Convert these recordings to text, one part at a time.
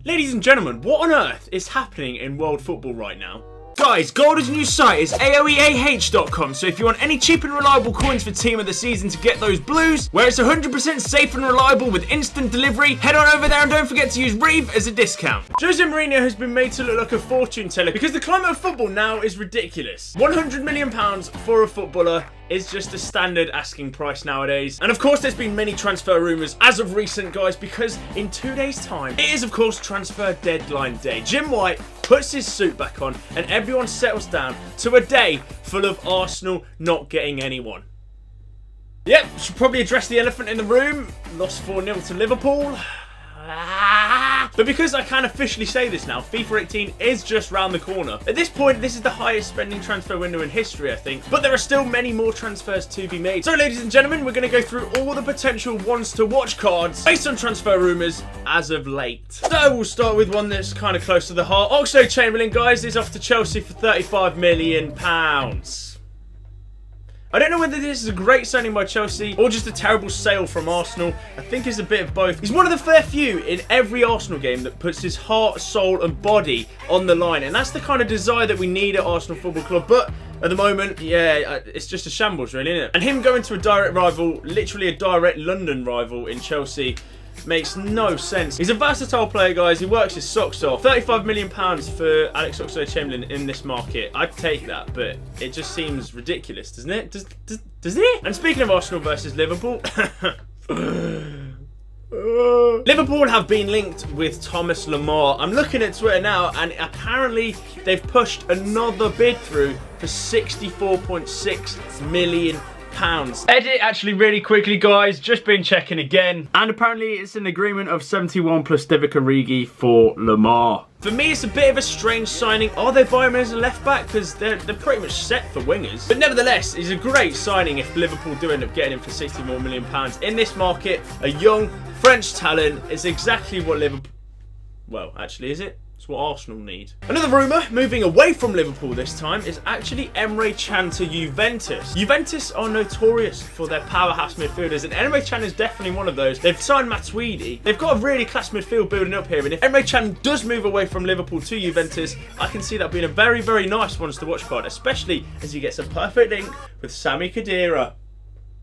Ladies and gentlemen, what on earth is happening in world football right now? Guys, Golden's new site is aoeah.com, so if you want any cheap and reliable coins for Team of the Season to get those blues, where it's 100% safe and reliable with instant delivery, head on over there and don't forget to use REEV as a discount. Jose Mourinho has been made to look like a fortune teller because the climate of football now is ridiculous. £100 million for a footballer is just a standard asking price nowadays. And of course there's been many transfer rumours as of recent, guys, because in 2 days time, it is of course transfer deadline day. Jim White puts his suit back on and everyone settles down to a day full of Arsenal not getting anyone. Yep, should probably address the elephant in the room. Lost 4-0 to Liverpool. But because I can officially say this now, FIFA 18 is just round the corner. At this point, this is the highest spending transfer window in history, I think. But there are still many more transfers to be made. So ladies and gentlemen, we're going to go through all the potential ones to watch cards based on transfer rumours as of late. So we'll start with one that's kind of close to the heart. Chamberlain, guys, is off to Chelsea for £35 million. I don't know whether this is a great signing by Chelsea or just a terrible sale from Arsenal. I think it's a bit of both. He's one of the fair few in every Arsenal game that puts his heart, soul and body on the line. And that's the kind of desire that we need at Arsenal Football Club. But at the moment, yeah, it's just a shambles really, isn't it? And him going to a direct rival, literally a direct London rival in Chelsea, makes no sense. He's a versatile player, guys. He works his socks off. £35 million for Alex Oxlade-Chamberlain in this market. I'd take that, but it just seems ridiculous, doesn't it? Does it? And speaking of Arsenal versus Liverpool, Liverpool have been linked with Thomas Lamour. I'm looking at Twitter now, and apparently they've pushed another bid through for £64.6 million. Edit actually really quickly, guys, just been checking again, and apparently it's an agreement of 71 plus Divock Origi for Lamour. For me, it's a bit of a strange signing. Are they buying him as a left back? Because they're pretty much set for wingers. But nevertheless, he's a great signing if Liverpool do end up getting him for £60 million. In this market, a young French talent is exactly what Liverpool... Well, actually, is it? It's what Arsenal need. Another rumour, moving away from Liverpool this time, is actually Emery Can to Juventus. Juventus are notorious for their powerhouse midfielders, and Emery Can is definitely one of those. They've signed Matuidi. They've got a really class midfield building up here, and if Emery Can does move away from Liverpool to Juventus, I can see that being a very, very nice ones to watch card, especially as he gets a perfect link with Sami Khedira.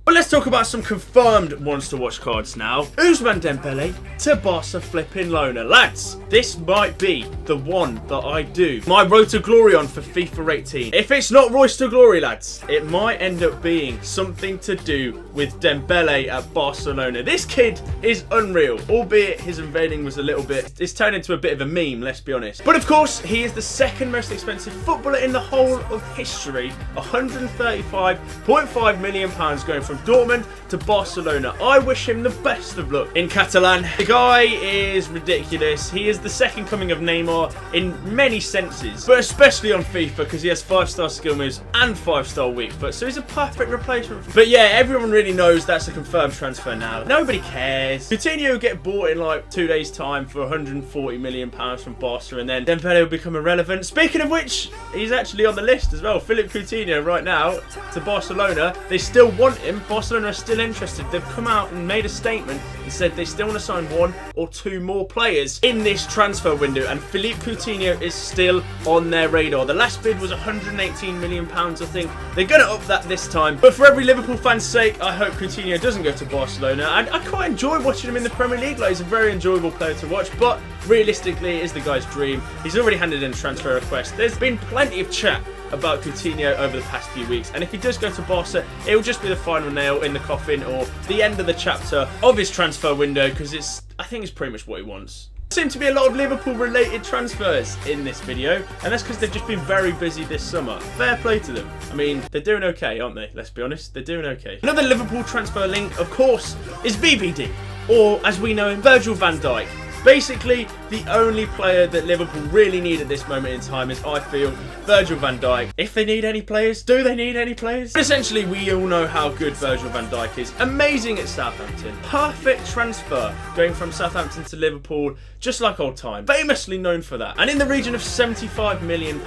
But let's talk about some confirmed ones to watch cards now. Ousmane Dembele to Barca flipping loaner. Lads, this might be the one that I do my Road to Glory on for FIFA 18. If it's not Royce to Glory, lads, it might end up being something to do with Dembele at Barcelona. This kid is unreal, albeit his unveiling was a little bit... It's turned into a bit of a meme, let's be honest. But of course, he is the second most expensive footballer in the whole of history. £135.5 million going from Dortmund to Barcelona. I wish him the best of luck in Catalan. The guy is ridiculous. He is the second coming of Neymar in many senses, but especially on FIFA because he has 5-star skill moves and 5-star weak foot, so he's a perfect replacement. But yeah, everyone really knows that's a confirmed transfer now. Nobody cares. Coutinho will get bought in like 2 days time for £140 million from Barca, and then Dembele will become irrelevant. Speaking of which, he's actually on the list as well. Philippe Coutinho right now to Barcelona. They still want him. Barcelona are still interested. They've come out and made a statement and said they still want to sign 1 or 2 more players in this transfer window, and Philippe Coutinho is still on their radar. The last bid was £118 million, I think. They're going to up that this time. But for every Liverpool fan's sake, I hope Coutinho doesn't go to Barcelona. And I quite enjoy watching him in the Premier League. Like, he's a very enjoyable player to watch, but realistically, it is the guy's dream. He's already handed in a transfer request. There's been plenty of chat about Coutinho over the past few weeks, and if he does go to Barca, it will just be the final nail in the coffin or the end of the chapter of his transfer window, because I think it's pretty much what he wants. There seem to be a lot of Liverpool related transfers in this video, and that's because they've just been very busy this summer. Fair play to them. I mean, they're doing okay, aren't they? Let's be honest, they're doing okay. Another Liverpool transfer link, of course, is VVD, or as we know him, Virgil Van Dijk. Basically, the only player that Liverpool really need at this moment in time is, I feel, Virgil van Dijk. If they need any players, do they need any players? Essentially, we all know how good Virgil van Dijk is. Amazing at Southampton. Perfect transfer, going from Southampton to Liverpool, just like old time. Famously known for that. And in the region of £75 million,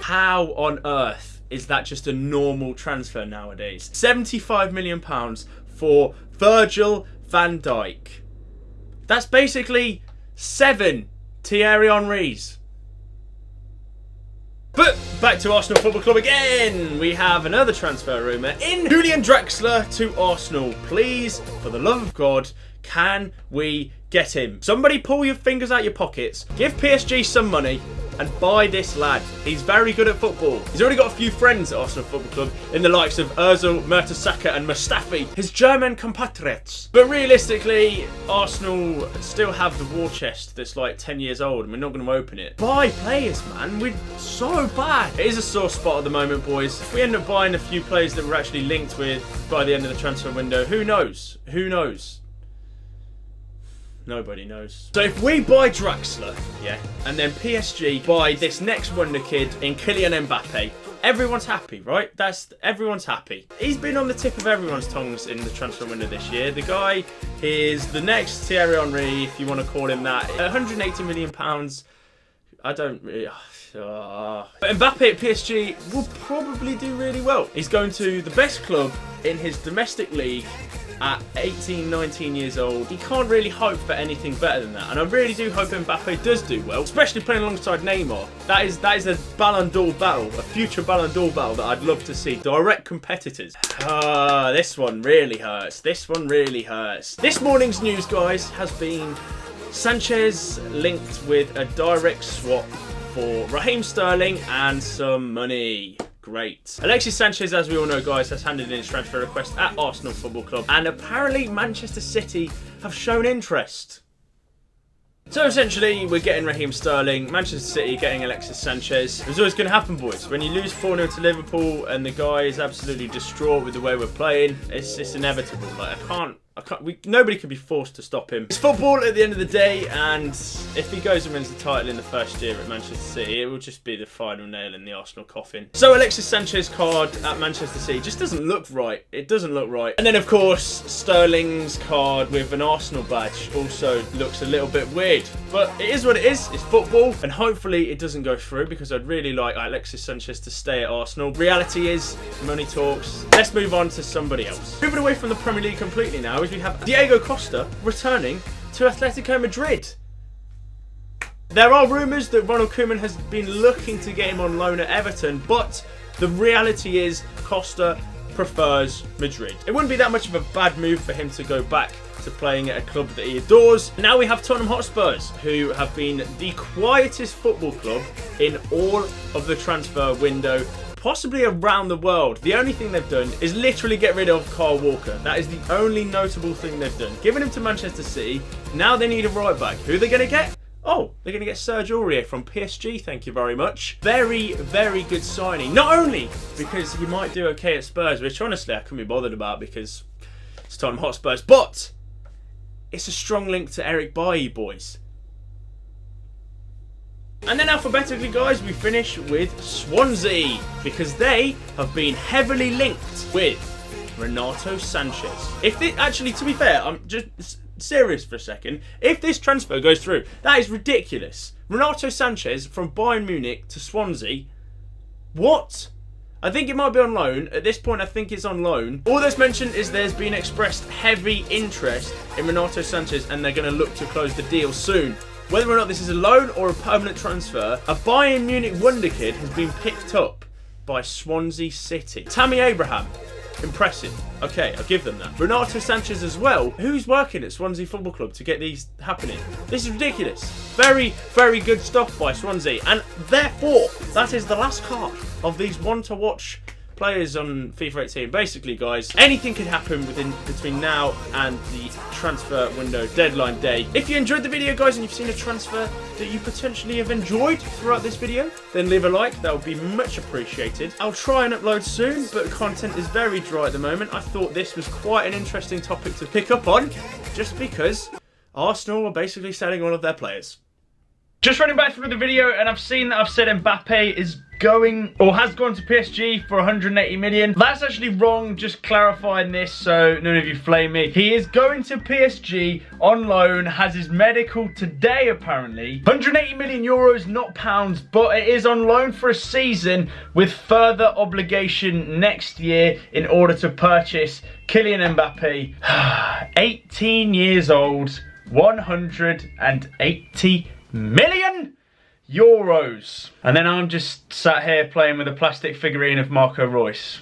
how on earth is that just a normal transfer nowadays? £75 million for Virgil van Dijk. That's basically 7 Thierry Henry's. But back to Arsenal Football Club again. We have another transfer rumour in. Julian Drechsler to Arsenal. Please, for the love of God, can we get him? Somebody pull your fingers out your pockets, give PSG some money and buy this lad. He's very good at football. He's already got a few friends at Arsenal Football Club in the likes of Ozil, Mertesacker and Mustafi, his German compatriots. But realistically, Arsenal still have the war chest that's like 10 years old and we're not going to open it. Buy players, man. We're so bad. It is a sore spot at the moment, boys. If we end up buying a few players that we're actually linked with by the end of the transfer window, who knows? Who knows? Nobody knows. So if we buy Drechsler, yeah, and then PSG buy this next wonder kid in Kylian Mbappe, everyone's happy, right? Everyone's happy. He's been on the tip of everyone's tongues in the transfer window this year. The guy is the next Thierry Henry, if you want to call him that. £180 million. I don't really... But Mbappe at PSG will probably do really well. He's going to the best club in his domestic league at 18, 19 years old. He can't really hope for anything better than that. And I really do hope Mbappe does do well, especially playing alongside Neymar. That is a Ballon d'Or battle, a future Ballon d'Or battle that I'd love to see. Direct competitors. This one really hurts. This one really hurts. This morning's news, guys, has been Sanchez linked with a direct swap for Raheem Sterling and some money. Great. Alexis Sanchez, as we all know, guys, has handed in his transfer request at Arsenal Football Club, and apparently Manchester City have shown interest. So essentially, we're getting Raheem Sterling, Manchester City getting Alexis Sanchez. It's always going to happen, boys. When you lose 4-0 to Liverpool and the guy is absolutely distraught with the way we're playing, it's inevitable. Like, nobody can be forced to stop him. It's football at the end of the day, and if he goes and wins the title in the first year at Manchester City, it will just be the final nail in the Arsenal coffin. So Alexis Sanchez card at Manchester City just doesn't look right. It doesn't look right. And then, of course, Sterling's card with an Arsenal badge also looks a little bit weird. But it is what it is. It's football, and hopefully it doesn't go through because I'd really like Alexis Sanchez to stay at Arsenal. Reality is, money talks. Let's move on to somebody else. Moving away from the Premier League completely now, we have Diego Costa returning to Atletico Madrid. There are rumours that Ronald Koeman has been looking to get him on loan at Everton, but the reality is Costa prefers Madrid. It wouldn't be that much of a bad move for him to go back to playing at a club that he adores. Now we have Tottenham Hotspurs, who have been the quietest football club in all of the transfer window, possibly around the world. The only thing they've done is literally get rid of Kyle Walker. That is the only notable thing they've done. Giving him to Manchester City. Now they need a right back. Who are they going to get? Oh, they're going to get Serge Aurier from PSG. Thank you very much. Very, very good signing. Not only because he might do okay at Spurs, which honestly I couldn't be bothered about because it's Tottenham Hotspurs, but it's a strong link to Eric Bailly, boys. And then alphabetically, guys, we finish with Swansea because they have been heavily linked with Renato Sanchez. Actually, to be fair, I'm just serious for a second. If this transfer goes through, that is ridiculous. Renato Sanchez from Bayern Munich to Swansea. What? I think it might be on loan. At this point, I think it's on loan. All that's mentioned is there's been expressed heavy interest in Renato Sanchez and they're going to look to close the deal soon. Whether or not this is a loan or a permanent transfer, a Bayern Munich wonder kid has been picked up by Swansea City. Tammy Abraham, impressive. Okay, I'll give them that. Renato Sanchez as well. Who's working at Swansea Football Club to get these happening? This is ridiculous. Very, very good stuff by Swansea. And therefore, that is the last card of these one-to-watch players on FIFA 18. Basically, guys, anything could happen between now and the transfer window deadline day. If you enjoyed the video, guys, and you've seen a transfer that you potentially have enjoyed throughout this video, then leave a like. That would be much appreciated. I'll try and upload soon, but content is very dry at the moment. I thought this was quite an interesting topic to pick up on, just because Arsenal are basically selling all of their players. Just running back through the video, and I've seen that I've said Mbappe is going, or has gone to PSG for 180 million. That's actually wrong, just clarifying this so none of you flame me. He is going to PSG on loan, has his medical today apparently. 180 million euros, not pounds, but it is on loan for a season with further obligation next year in order to purchase Kylian Mbappe. 18 years old, 180 million euros. And then I'm just sat here playing with a plastic figurine of Marco Reus.